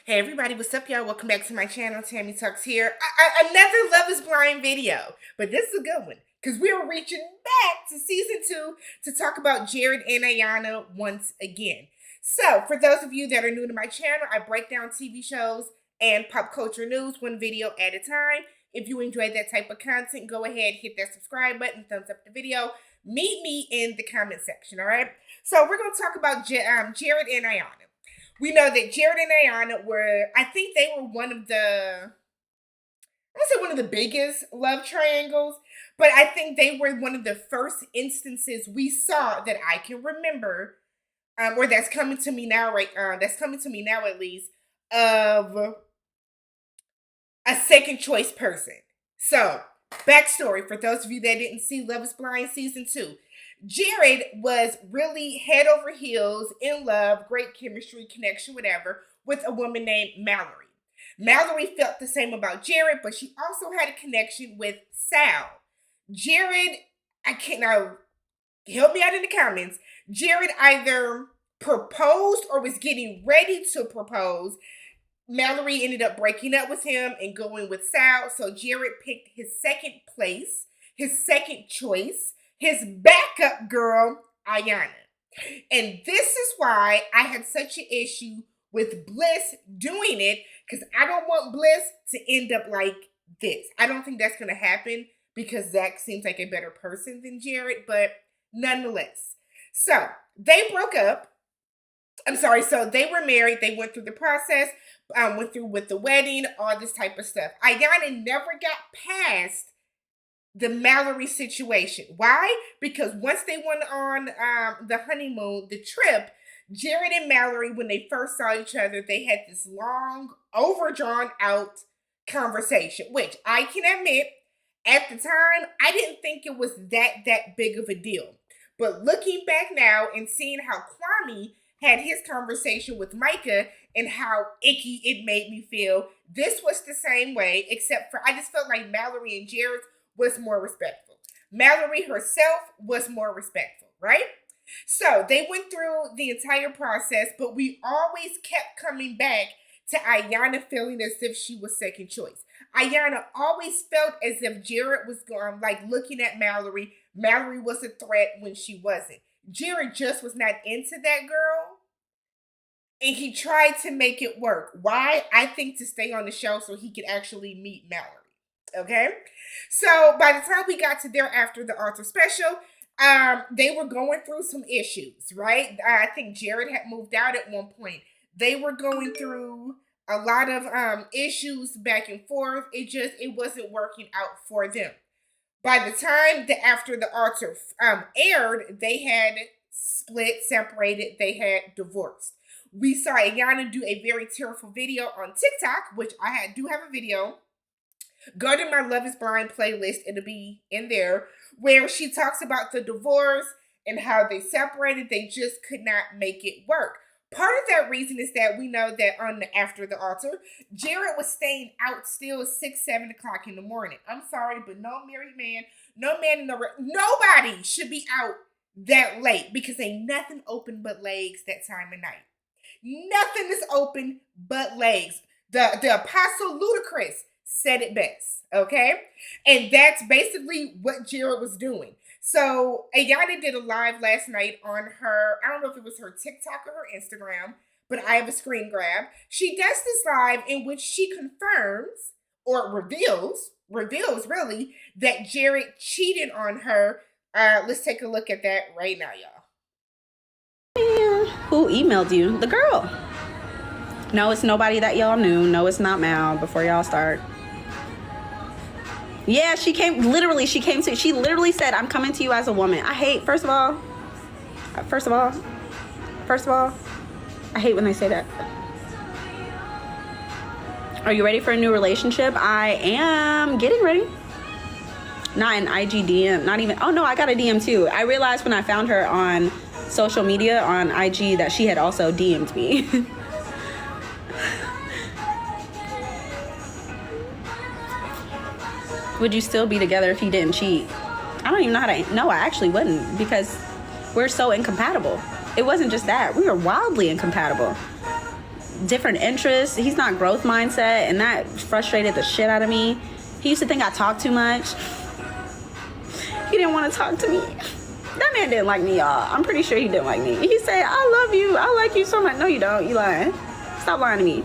Hey everybody, what's up y'all? Welcome back to my channel, TammyTalks here. Another Love is Blind video, but this is a good one because we are reaching back to season 2 to talk about Jarrette and Iyanna once again. So, for those of you that are new to my channel, I break down TV shows and pop culture news one video at a time. If you enjoy that type of content, go ahead, hit that subscribe button, thumbs up the video. Meet me in the comment section, alright? So, we're going to talk about Jarrette and Iyanna. We know that Jarrette and Iyanna were, I think they were one of the biggest love triangles, but I think they were one of the first instances we saw that I can remember, or that's coming to me now, at least, of a second choice person. So, backstory for those of you that didn't see Love is Blind season 2. Jarrette was really head over heels, in love, great chemistry, connection, whatever, with a woman named Mallory. Mallory felt the same about Jarrette, but she also had a connection with Sal. Jarrette, help me out in the comments. Jarrette either proposed or was getting ready to propose. Mallory ended up breaking up with him and going with Sal, so Jarrette picked his second place, his second choice, his backup girl, Iyanna. And this is why I had such an issue with Bliss doing it, because I don't want Bliss to end up like this. I don't think that's going to happen because Zach seems like a better person than Jarrette, but nonetheless. So, they broke up. So they were married. They went through the process, went through with the wedding, all this type of stuff. Iyanna never got past the Mallory situation. Why? Because once they went on the honeymoon, the trip, Jarrette and Mallory, when they first saw each other, they had this long, overdrawn out conversation, which I can admit, at the time, I didn't think it was that big of a deal. But looking back now and seeing how Kwame had his conversation with Micah and how icky it made me feel, this was the same way, except for I just felt like Mallory and Jarrette was more respectful. Mallory herself was more respectful, right? So they went through the entire process, but we always kept coming back to Iyanna feeling as if she was second choice. Iyanna always felt as if Jarrette was looking at Mallory. Mallory was a threat when she wasn't. Jarrette just was not into that girl, and he tried to make it work. Why? I think to stay on the show so he could actually meet Mallory. Okay, so by the time we got to there after the Altar special, they were going through some issues, right? I think Jarrette had moved out at one point. They were going through a lot of issues back and forth. It wasn't working out for them. By the time after the Altar aired, they had split, separated, they had divorced. We saw Iyanna do a very tearful video on TikTok, which I do have a video. Go to my Love is Blind playlist. It'll be in there, where she talks about the divorce and how they separated. They just could not make it work. Part of that reason is that we know that after the Altar, Jarrette was staying out still 6, 7 o'clock in the morning. I'm sorry, but no married man, nobody should be out that late, because ain't nothing open but legs that time of night. Nothing is open but legs. The Apostle Ludacris said it best, okay? And that's basically what Jarrette was doing. So, Iyanna did a live last night on her, I don't know if it was her TikTok or her Instagram, but I have a screen grab. She does this live in which she confirms, or reveals really, that Jarrette cheated on her. Let's take a look at that right now, y'all. Who emailed you? The girl. No, it's nobody that y'all knew. No, it's not Mal. Before y'all start. Yeah, she literally said, I'm coming to you as a woman. First of all, I hate when they say that. Are you ready for a new relationship? I am getting ready. Not an IG DM, not even, oh no, I got a DM too. I realized when I found her on social media, on IG, that she had also DM'd me. Would you still be together if he didn't cheat? I don't even know how to, no, I actually wouldn't, because we're so incompatible. It wasn't just that, we were wildly incompatible. different interests. He's not growth mindset, and that frustrated the shit out of me. He used to think I talked too much. He didn't want to talk to me. That man didn't like me, y'all. I'm pretty sure he didn't like me. He said, I love you. I like you so much. No, you don't. You lying. Stop lying to me.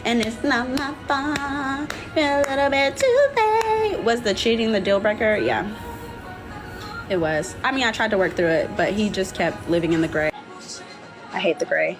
And it's not my fault. You're a little bit too late. Was the cheating the deal breaker? Yeah. It was. I mean, I tried to work through it, but he just kept living in the gray. I hate the gray.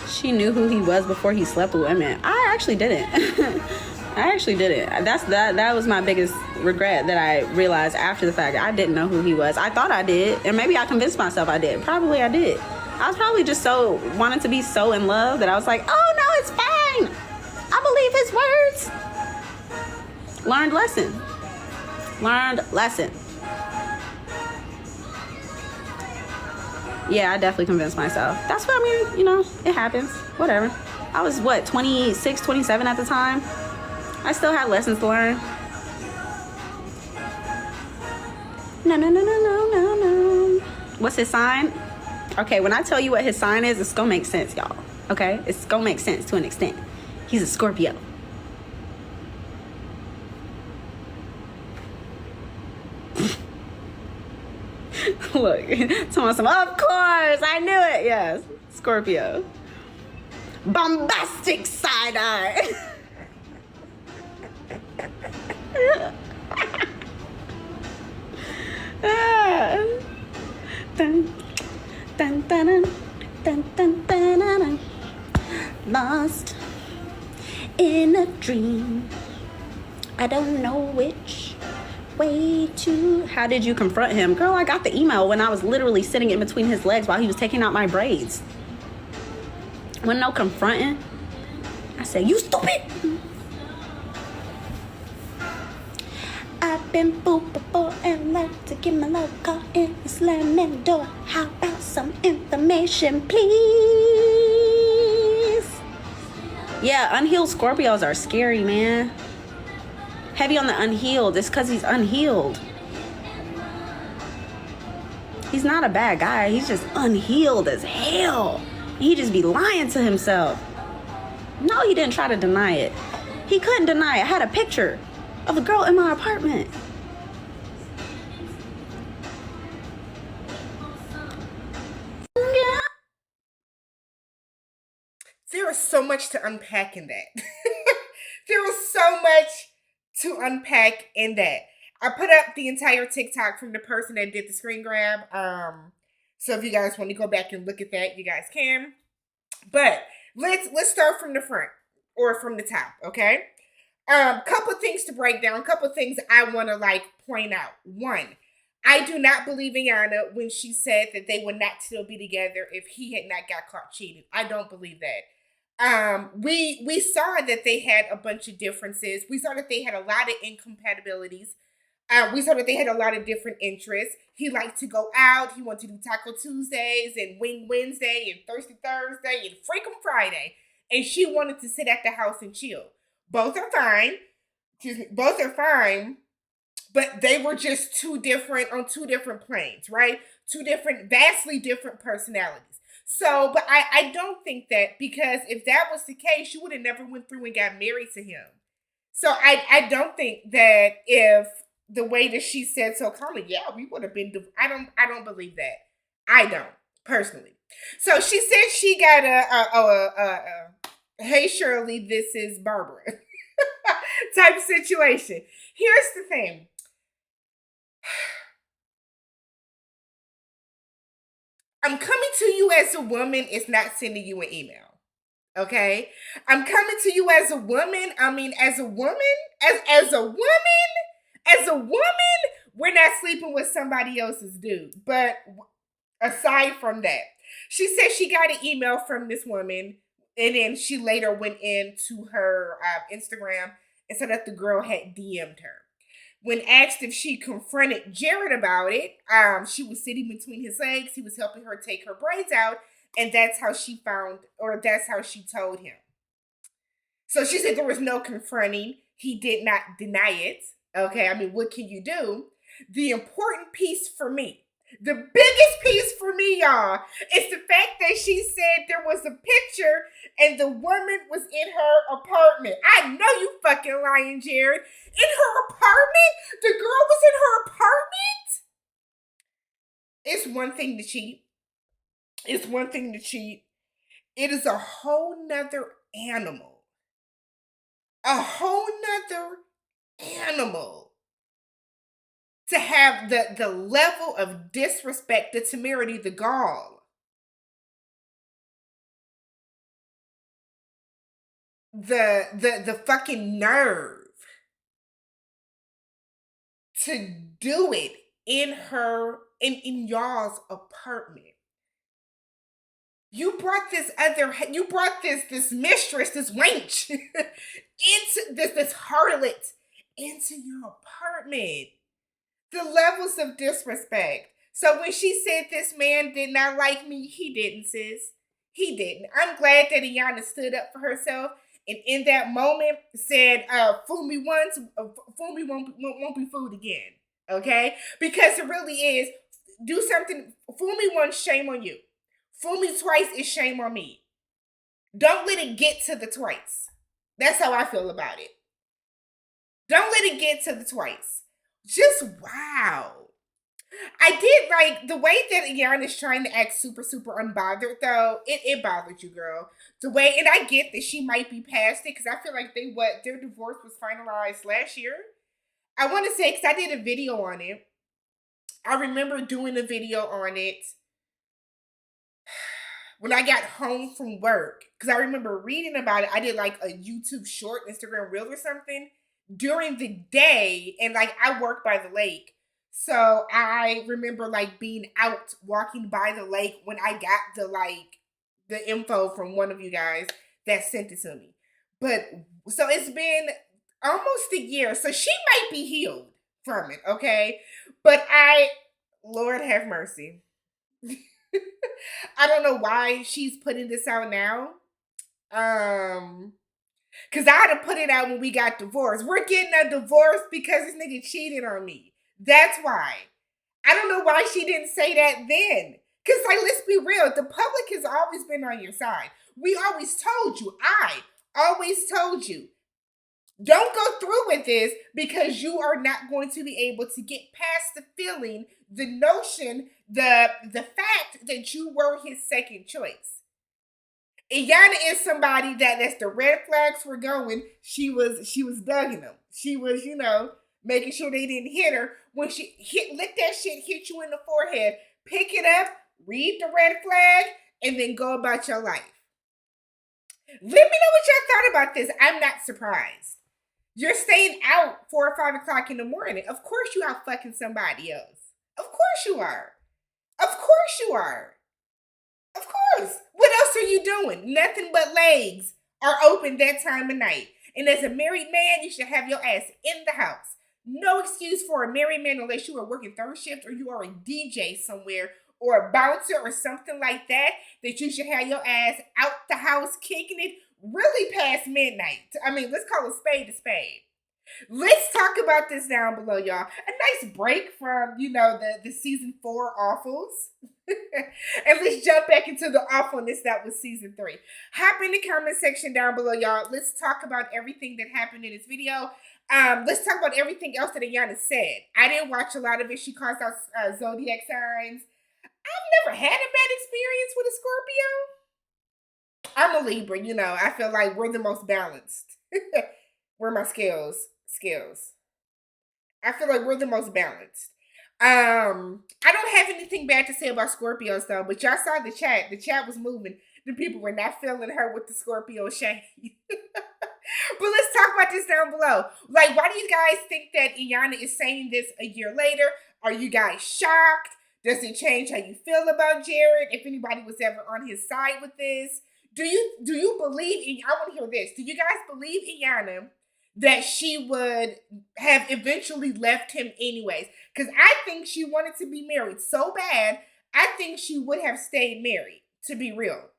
She knew who he was before he slept with women. I actually didn't. I actually didn't. That was my biggest regret that I realized after the fact. I didn't know who he was. I thought I did, and maybe I convinced myself I did. Probably I did. I was probably just so wanted to be so in love that I was like, oh no, it's fine. I believe his words. Learned lesson. Yeah, I definitely convinced myself. That's what I mean, it happens. Whatever. I was 26, 27 at the time. I still had lessons to learn. No. What's his sign? Okay, when I tell you what his sign is, it's gonna make sense, y'all. Okay? It's gonna make sense to an extent. He's a Scorpio. Look, of course, I knew it. Yes, Scorpio. Bombastic side eye. Dun, dun, dun, dun, dun, dun, dun, dun. Lost in a dream. I don't know which way to. How did you confront him? Girl, I got the email when I was literally sitting in between his legs while he was taking out my braids. Wasn't no confronting. I said, you stupid. I've been fooled before and like to get my love caught in the slamming door. How about some information, please? Yeah, unhealed Scorpios are scary, man. Heavy on the unhealed. It's because he's unhealed. He's not a bad guy. He's just unhealed as hell. He just be lying to himself. No, he didn't try to deny it. He couldn't deny it. I had a picture of a girl in my apartment. There is so much to unpack in that. There was so much to unpack in that. I put up the entire TikTok from the person that did the screen grab. So if you guys want to go back and look at that, you guys can. But let's start from the front or from the top, okay? Couple things to break down, couple things I want to point out. One, I do not believe Iyanna when she said that they would not still be together if he had not got caught cheating. I don't believe that. We saw that they had a bunch of differences. We saw that they had a lot of incompatibilities. We saw that they had a lot of different interests. He liked to go out. He wanted to do Taco Tuesdays and Wing Wednesday and Thirsty Thursday and Freakum Friday. And she wanted to sit at the house and chill. Both are fine. Both are fine. But they were just on two different planes, right? Two different, vastly different personalities. So, but I don't think that, because if that was the case, she would have never went through and got married to him. So I don't think that if the way that she said so calmly, yeah, we would have been, I don't believe that. I don't, personally. So she said she got a hey Shirley, this is Barbara type situation. Here's the thing. I'm coming to you as a woman is not sending you an email. Okay? I'm coming to you as a woman. I mean, as a woman, we're not sleeping with somebody else's dude. But aside from that, she said she got an email from this woman, and then she later went into her Instagram and said that the girl had DM'd her. When asked if she confronted Jarrette about it, she was sitting between his legs. He was helping her take her braids out, and that's how she told him. So she said there was no confronting. He did not deny it. Okay, I mean, what can you do? The important piece for me, The biggest piece for me, y'all, is the fact that she said there was a picture and the woman was in her apartment. I know you fucking lying, Jarrette. In her apartment? The girl was in her apartment? It's one thing to cheat. It's one thing to cheat. It is a whole nother animal. A whole nother animal to have the level of disrespect, the temerity, the gall, the fucking nerve to do it in y'all's apartment. You brought this mistress, this wench, into this harlot into your apartment. The levels of disrespect. So when she said this man did not like me, he didn't, sis. He didn't. I'm glad that Iyanna stood up for herself and in that moment said, fool me once, fool me won't be fooled again. Okay? Because it really is, do something, fool me once, shame on you. Fool me twice is shame on me. Don't let it get to the twice. That's how I feel about it. Don't let it get to the twice. Just wow. I did like the way that Iyanna is trying to act super, super unbothered, though. It bothered you, girl. The way, and I get that she might be past it because I feel like their divorce was finalized last year. I want to say, because I did a video on it. I remember doing a video on it when I got home from work, because I remember reading about it. I did like a YouTube short, Instagram reel or something during the day, and like I work by the lake. So I remember like being out walking by the lake when I got the info from one of you guys that sent it to me. But so it's been almost a year. So she might be healed from it, okay? But Lord have mercy. I don't know why she's putting this out now. Cause I had to put it out when we got divorced. We're getting a divorce because this nigga cheated on me. That's why. I don't know why she didn't say that then. Cause like, let's be real. The public has always been on your side. We always told you. I always told you. Don't go through with this because you are not going to be able to get past the feeling, the notion, the fact that you were his second choice. Iyanna is somebody that's the red flags were going. She was dugging them. She was, making sure they didn't hit her. When she let that shit hit you in the forehead, pick it up, read the red flag, and then go about your life. Let me know what y'all thought about this. I'm not surprised. You're staying out 4 or 5 o'clock in the morning. Of course you out fucking somebody else. Of course you are. Of course you are. Of course. What else are you doing? Nothing but legs are open that time of night. And as a married man, you should have your ass in the house. No excuse for a married man unless you are working third shift or you are a DJ somewhere or a bouncer or something like that you should have your ass out the house kicking it really past midnight. I mean, let's call a spade a spade. Let's talk about this down below, y'all. A nice break from, the season 4 awfuls. And let's jump back into the awfulness that was season 3. Hop in the comment section down below, y'all. Let's talk about everything that happened in this video. Let's talk about everything else that Iyanna said. I didn't watch a lot of it. She calls out zodiac signs. I've never had a bad experience with a Scorpio. I'm a Libra, I feel like we're the most balanced. We're my scales. I feel like we're the most balanced. I don't have anything bad to say about Scorpios though, but y'all saw the chat. The chat was moving. The people were not feeling her with the Scorpio shade. But let's talk about this down below. Like, why do you guys think that Iyanna is saying this a year later? Are you guys shocked? Does it change how you feel about Jarrette? If anybody was ever on his side with this, do you believe? I want to hear this. Do you guys believe Iyanna that she would have eventually left him anyways? Because I think she wanted to be married so bad, I think she would have stayed married, to be real.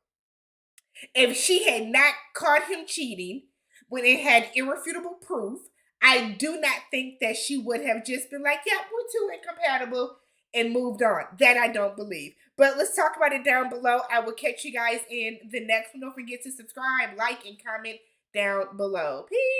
If she had not caught him cheating when it had irrefutable proof, I do not think that she would have just been like, yeah, we're too incompatible, and moved on. That I don't believe. But let's talk about it down below. I will catch you guys in the next one. Don't forget to subscribe, like, and comment down below. Peace.